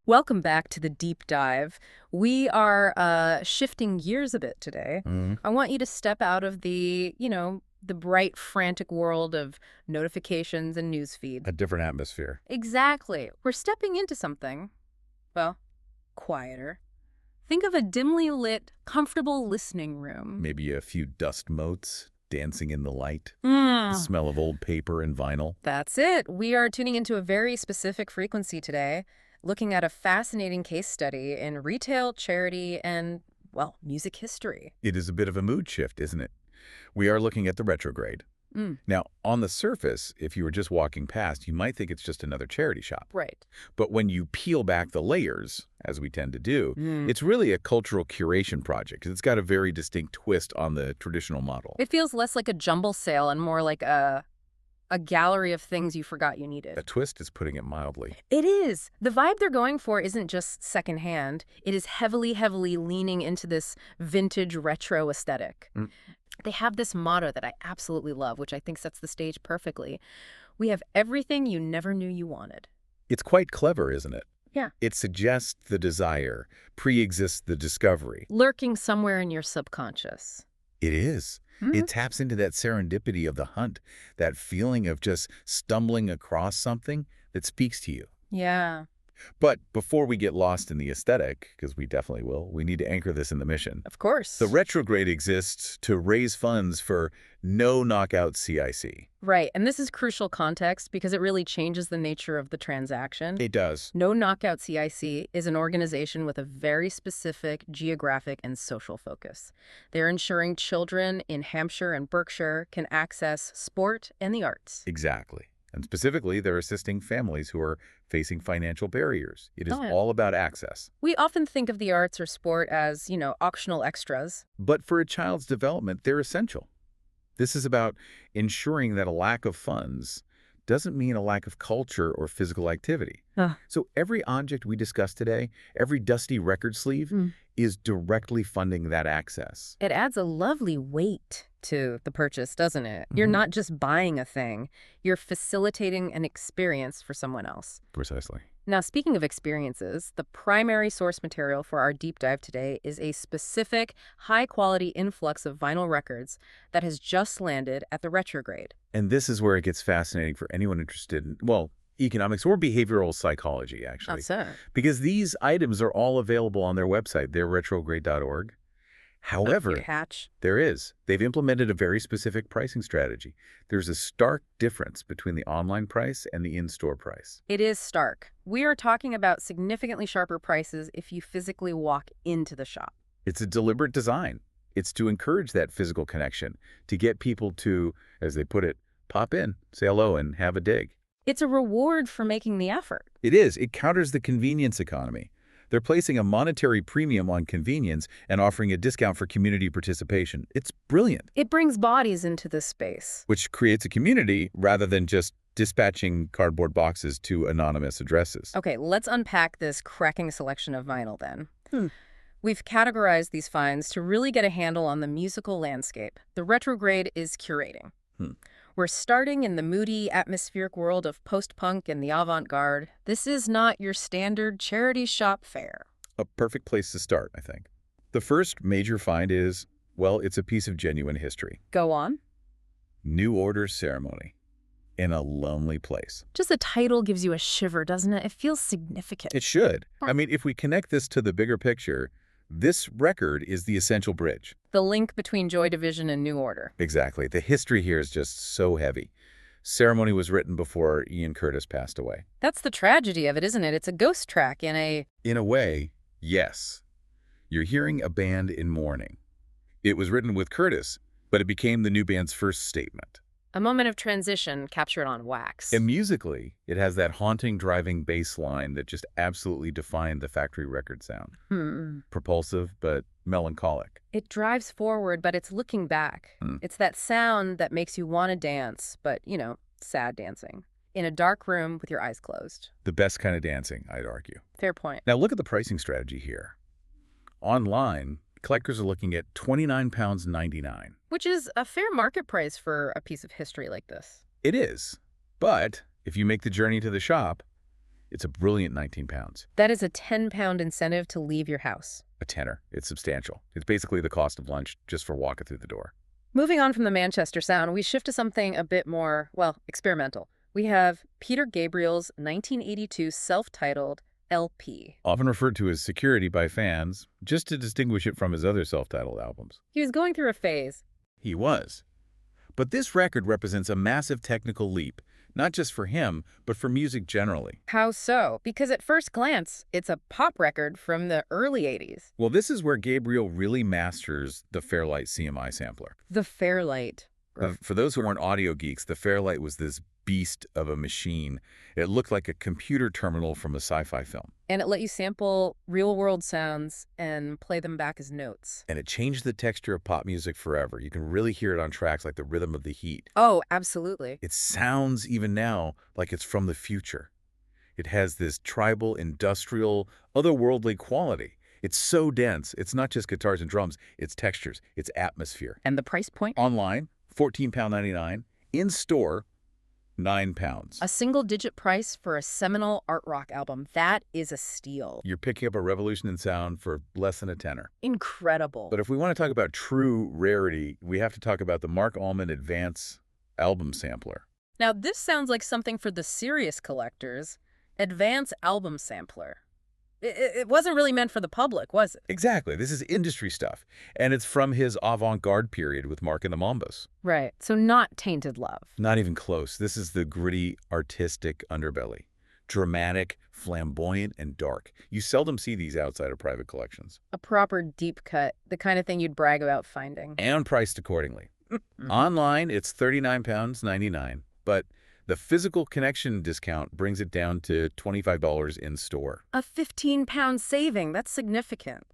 Welcome back to the deep dive. We are shifting gears a bit today. Mhm. I want you to step out of the bright, frantic world of notifications and newsfeed. A different atmosphere. Exactly. We're stepping into something, well, quieter. Think of a dimly lit, comfortable listening room. Maybe a few dust motes dancing in the light. The Mm. smell of old paper and vinyl. That's it. We are tuning into a very specific frequency today, looking at a fascinating case study in retail, charity, and, well, music history. It is a bit of a mood shift, isn't it? We are looking at the retrograde. Mm. Now, on the surface, if you were just walking past, you might think it's just another charity shop. Right. But when you peel back the layers, as we tend to do, Mm. it's really a cultural curation project. It's got a very distinct twist on the traditional model. It feels less like a jumble sale and more like a gallery of things you forgot you A needed. twist is putting it mildly. It is. The vibe they're going for isn't just secondhand. It is heavily, heavily leaning into this vintage retro aesthetic. Mm. They have this motto that I absolutely love, which I think sets the stage perfectly. We have everything you never knew you wanted. It's quite clever, isn't it? Yeah. It suggests the desire, pre-exists the discovery. Lurking somewhere in your subconscious. It is. It taps into that serendipity of the hunt, that feeling of just stumbling across something that speaks to you. Yeah, But before we get lost in the aesthetic, because we definitely will, we need to anchor this in the mission. of course. The retrograde exists to raise funds for No Knockout CIC. Right, and this is crucial context because it really changes the nature of the transaction. It does. No Knockout CIC is an organization with a very specific geographic and social focus. They're ensuring children in Hampshire and Berkshire can access sport and the arts. Exactly. And specifically, they're assisting families who are facing financial barriers. It is Oh, yeah. all about access. We often think of the arts or sport as, optional extras. But for a child's development, they're essential. This is about ensuring that a lack of funds doesn't mean a lack of culture or physical activity. Ugh. So every object we discuss today, every dusty record sleeve, is directly funding that access. It adds a lovely weight to the purchase, doesn't it? You're Mhm. not just buying a thing, you're facilitating an experience for someone else. Precisely. Now, speaking of experiences, the primary source material for our deep dive today is a specific, high-quality influx of vinyl records that has just landed at the Retrograde. And this is where it gets fascinating for anyone interested in, well, economics or behavioral psychology, actually. That's it. Because these items are all available on their website. They're retrograde.org. However, Hatch. they've implemented a very specific pricing strategy. There's a stark difference between the online price and the in-store price. It is stark. We are talking about significantly sharper prices if you physically walk into the shop. It's a deliberate design. It's to encourage that physical connection, to get people to, as they put it, pop in, say hello, and have a dig. It's a reward for making the effort. It is. It counters the convenience economy. They're placing a monetary premium on convenience and offering a discount for community participation. It's brilliant, It brings bodies into this space. which creates a community rather than just dispatching cardboard boxes to anonymous addresses. Okay, let's unpack this cracking selection of vinyl then. We've categorized these finds to really get a handle on the musical landscape the Retrograde is curating. Hmm. We're starting in the moody, atmospheric world of post-punk and the avant-garde. This is not your standard charity shop fare. A perfect place to start, I think. The first major find is, well, it's a piece of genuine history. Go on. New Order Ceremony in a Lonely Place. Just the title gives you a shiver, doesn't it? It feels significant. It should. I mean, if we connect this to the bigger picture, this record is the essential bridge. The link between Joy Division and New Order. Exactly. The history here is just so heavy. Ceremony was written before Ian Curtis passed away. That's the tragedy of it, isn't it? It's a ghost track in a... In a way, yes. You're hearing a band in mourning. It was written with Curtis, but it became the new band's first statement. A moment of transition captured on wax. And musically, it has that haunting driving bass line that just absolutely defined the factory record sound. Propulsive, but melancholic. It drives forward, but it's looking back. It's that sound that makes you want to dance, but, sad dancing. In a dark room with your eyes closed. The best kind of dancing, I'd argue. Fair point. Now look at the pricing strategy here. Online, collectors are looking at £29.99. Which is a fair market price for a piece of history like this. It is. But if you make the journey to the shop, It's a brilliant 19 pounds. That is a 10-pound incentive to leave your house. A tenner. It's substantial. It's basically the cost of lunch just for walking through the door. Moving on from the Manchester sound, we shift to something a bit more, well, experimental. We have Peter Gabriel's 1982 self-titled LP. Often referred to as Security by fans, just to distinguish it from his other self-titled albums. He was going through a phase. He was. But this record represents a massive technical leap, not just for him, but for music generally. How so? Because at first glance, it's a pop record from the early 80s. Well, this is where Gabriel really masters the Fairlight CMI sampler. The Fairlight. For those who aren't audio geeks, the Fairlight was this beast of a machine. It looked like a computer terminal from a sci-fi film. And it let you sample real-world sounds and play them back as notes. And it changed the texture of pop music forever. You can really hear it on tracks like The Rhythm of the Heat. Oh, absolutely. It sounds, even now, like it's from the future. It has this tribal, industrial, otherworldly quality. It's so dense. It's not just guitars and drums. It's textures. It's atmosphere. And the price point? Online, £14.99. In store, £9. A single-digit price for a seminal art rock album. That is a steal. You're picking up a revolution in sound for less than a tenner. Incredible. But if we want to talk about true rarity, we have to talk about the Mark Allman Advance album sampler. Now, this sounds like something for the serious collectors. Advance album sampler. It wasn't really meant for the public, was it? Exactly. This is industry stuff. And it's from his avant-garde period with Mark and the Mambas. Right. So not Tainted Love. Not even close. This is the gritty, artistic underbelly. Dramatic, flamboyant, and dark. You seldom see these outside of private collections. A proper deep cut, the kind of thing you'd brag about finding. And priced accordingly. Online, it's £39.99. But the physical connection discount brings it down to $25 in store. A 15-pound saving. That's significant.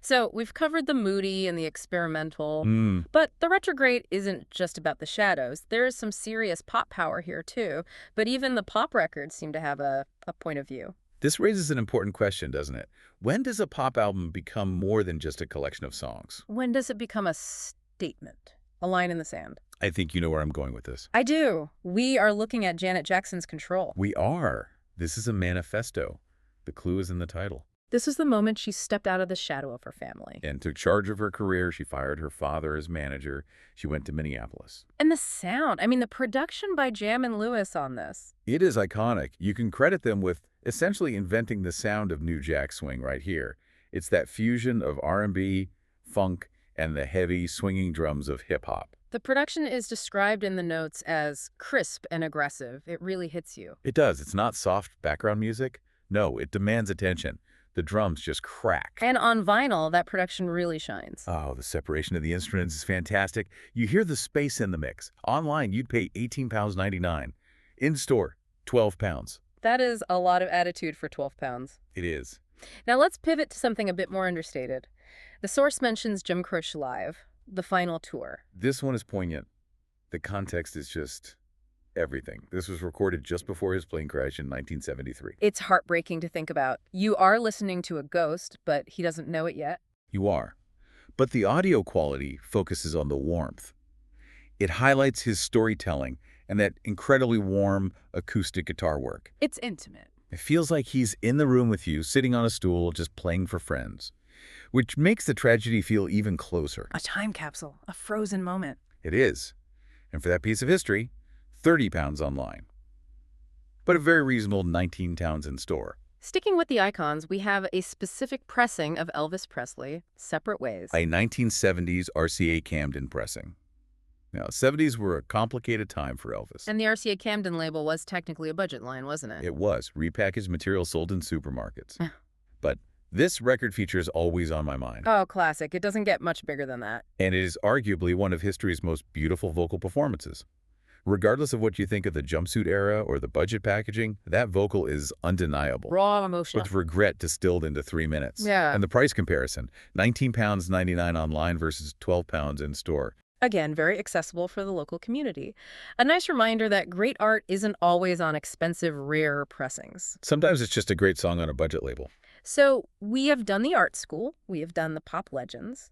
So we've covered the moody and the experimental, but the Retrograde isn't just about the shadows. There is some serious pop power here, too. But even the pop records seem to have a point of view. This raises an important question, doesn't it? When does a pop album become more than just a collection of songs? When does it become a statement? A line in the sand? I think you know where I'm going with this. I do. We are looking at Janet Jackson's Control. We are. This is a manifesto. The clue is in the title. This is the moment she stepped out of the shadow of her family. And took charge of her career. She fired her father as manager. She went to Minneapolis. And the sound. I mean, the production by Jam and Lewis on this. It is iconic. You can credit them with essentially inventing the sound of New Jack Swing right here. It's that fusion of R&B, funk, and the heavy, swinging drums of hip-hop. The production is described in the notes as crisp and aggressive. It really hits you. It does. It's not soft background music. No, it demands attention. The drums just crack. And on vinyl, that production really shines. Oh, the separation of the instruments is fantastic. You hear the space in the mix. Online, you'd pay £18.99. In store, £12. That is a lot of attitude for 12 pounds. It is. Now let's pivot to something a bit more understated. The source mentions Jim Croce Live, the final tour. This one is poignant. The context is just everything. This was recorded just before his plane crash in 1973. It's heartbreaking to think about. You are listening to a ghost, but he doesn't know it yet. You are. But the audio quality focuses on the warmth. It highlights his storytelling and that incredibly warm acoustic guitar work. It's intimate. It feels like he's in the room with you, sitting on a stool, just playing for friends, which makes the tragedy feel even closer. A time capsule, a frozen moment. It is. And for that piece of history, £30 online. But a very reasonable 19 pounds in store. Sticking with the icons, we have a specific pressing of Elvis Presley, Separate Ways. A 1970s RCA Camden pressing. Now, 70s were a complicated time for Elvis. And the RCA Camden label was technically a budget line, wasn't it? It was. Repackaged material sold in supermarkets. But this record feature is always on my mind. Oh, classic. It doesn't get much bigger than that. And it is arguably one of history's most beautiful vocal performances. Regardless of what you think of the jumpsuit era or the budget packaging, that vocal is undeniable. Raw emotion. With regret distilled into 3 minutes. Yeah. And the price comparison, £19.99 online versus £12 in store. Again, very accessible for the local community. A nice reminder that great art isn't always on expensive, rare pressings. Sometimes it's just a great song on a budget label. So we have done the art school, we have done the pop legends,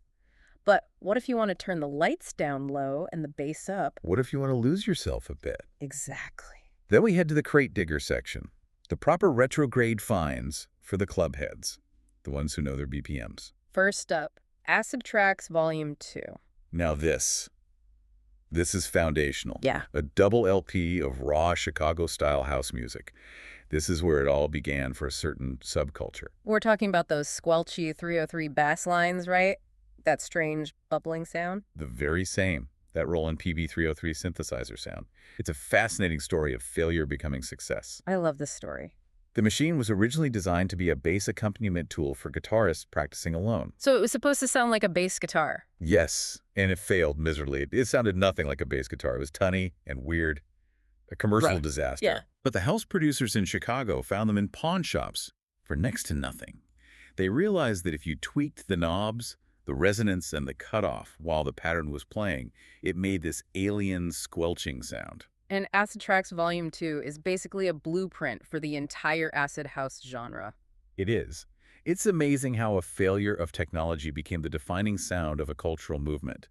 but what if you want to turn the lights down low and the bass up? What if you want to lose yourself a bit? Exactly. Then we head to the crate digger section. The proper retrograde fines for the club heads, the ones who know their BPMs. First up, Acid Tracks Volume 2. Now this is foundational. Yeah. A double LP of raw Chicago-style house music. This is where it all began for a certain subculture. We're talking about those squelchy 303 bass lines, right? That strange bubbling sound. The very same. That Roland PB303 synthesizer sound. It's a fascinating story of failure becoming success. I love this story. The machine was originally designed to be a bass accompaniment tool for guitarists practicing alone. So it was supposed to sound like a bass guitar. Yes, and it failed miserably. It sounded nothing like a bass guitar. It was tunny and weird. A commercial disaster. Yeah. But the house producers in Chicago found them in pawn shops for next to nothing. They realized that if you tweaked the knobs, the resonance, and the cutoff while the pattern was playing, it made this alien squelching sound. And Acid Tracks Volume 2 is basically a blueprint for the entire acid house genre. It is. It's amazing how a failure of technology became the defining sound of a cultural movement.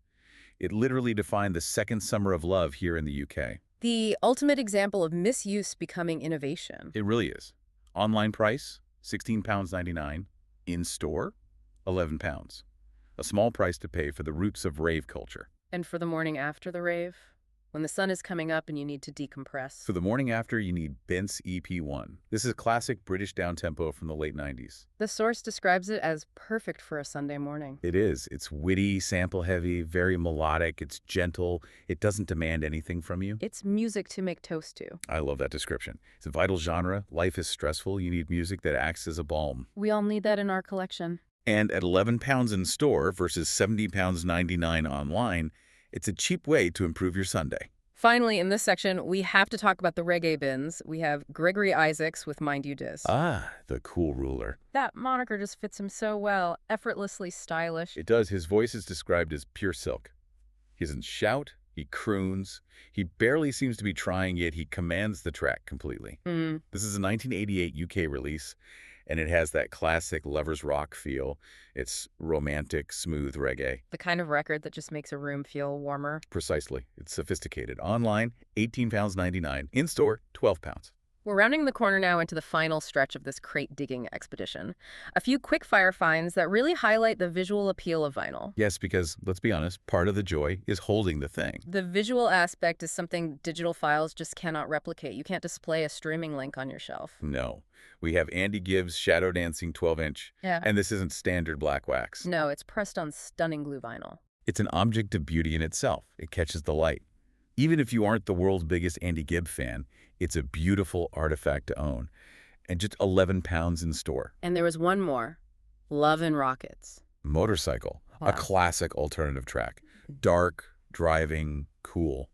It literally defined the second summer of love here in the UK. The ultimate example of misuse becoming innovation. It really is. Online price, £16.99. In store, £11. A small price to pay for the roots of rave culture. And for the morning after the rave, when the sun is coming up and you need to decompress. For the morning after, you need Bent's EP1. This is classic British downtempo from the late 90s. The source describes it as perfect for a Sunday morning. It is. It's witty, sample-heavy, very melodic. It's gentle. It doesn't demand anything from you. It's music to make toast to. I love that description. It's a vital genre. Life is stressful. You need music that acts as a balm. We all need that in our collection. And at £11 in store versus £70.99 online, it's a cheap way to improve your Sunday. Finally, in this section, we have to talk about the reggae bins. We have Gregory Isaacs with Mind You Dis. Ah, the cool ruler. That moniker just fits him so well, effortlessly stylish. It does. His voice is described as pure silk. He doesn't shout, he croons, he barely seems to be trying, yet he commands the track completely. This is a 1988 UK release, and it has that classic lovers rock feel. It's romantic, smooth reggae. The kind of record that just makes a room feel warmer. Precisely. It's sophisticated. Online, £18.99. In store, £12. We're rounding the corner now into the final stretch of this crate digging expedition. A few quick-fire finds that really highlight the visual appeal of vinyl. Yes, because, let's be honest, part of the joy is holding the thing. The visual aspect is something digital files just cannot replicate. You can't display a streaming link on your shelf. No. We have Andy Gibbs' Shadow Dancing 12-inch, Yeah. and this isn't standard black wax. No, it's pressed on stunning blue vinyl. It's an object of beauty in itself. It catches the light. Even if you aren't the world's biggest Andy Gibb fan, it's a beautiful artifact to own. And just £11 in store. And there was one more. Love and Rockets. Motorcycle, Wow. a classic alternative track. Dark, driving, cool.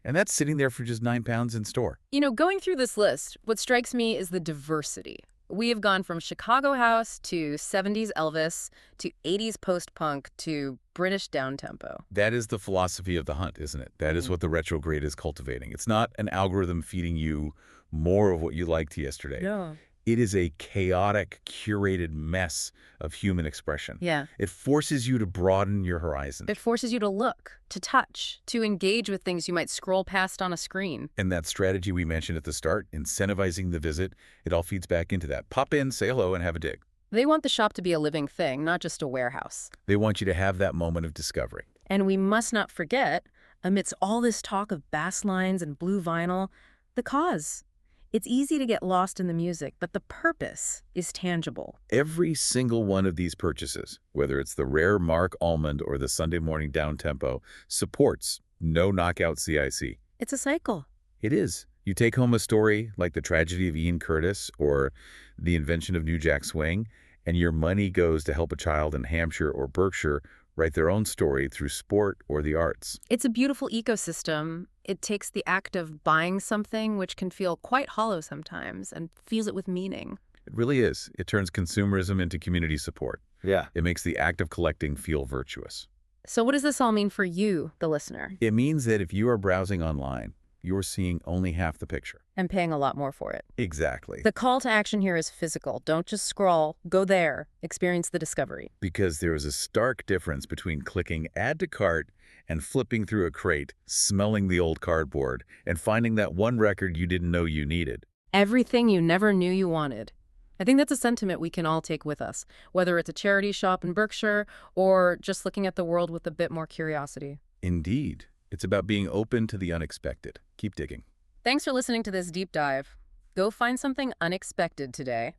And that's sitting there for just £9 in store. You know, going through this list, what strikes me is the diversity. We have gone from Chicago house to 70s Elvis to 80s post-punk to British downtempo. That is the philosophy of the hunt, isn't it? That is what the retrograde is cultivating. It's not an algorithm feeding you more of what you liked yesterday. Yeah. It is a chaotic, curated mess of human expression. Yeah. It forces you to broaden your horizon. It forces you to look, to touch, to engage with things you might scroll past on a screen. And that strategy we mentioned at the start, incentivizing the visit, it all feeds back into that. Pop in, say hello, and have a dig. They want the shop to be a living thing, not just a warehouse. They want you to have that moment of discovery. And we must not forget, amidst all this talk of bass lines and blue vinyl, the cause. It's easy to get lost in the music, but the purpose is tangible. Every single one of these purchases, whether it's the rare Mark Almond or the Sunday morning downtempo, supports No Knockout CIC. It's a cycle. It is. You take home a story like the tragedy of Ian Curtis or the invention of New Jack Swing, and your money goes to help a child in Hampshire or Berkshire write their own story through sport or the arts. It's a beautiful ecosystem. It takes the act of buying something, which can feel quite hollow sometimes, and fills it with meaning. It really is. It turns consumerism into community support. Yeah. It makes the act of collecting feel virtuous. So what does this all mean for you, the listener? It means that if you are browsing online, you're seeing only half the picture. And paying a lot more for it. Exactly. The call to action here is physical. Don't just scroll. Go there. Experience the discovery. Because there is a stark difference between clicking add to cart and flipping through a crate, smelling the old cardboard, and finding that one record you didn't know you needed. Everything you never knew you wanted. I think that's a sentiment we can all take with us, whether it's a charity shop in Berkshire or just looking at the world with a bit more curiosity. Indeed. It's about being open to the unexpected. Keep digging. Thanks for listening to this deep dive. Go find something unexpected today.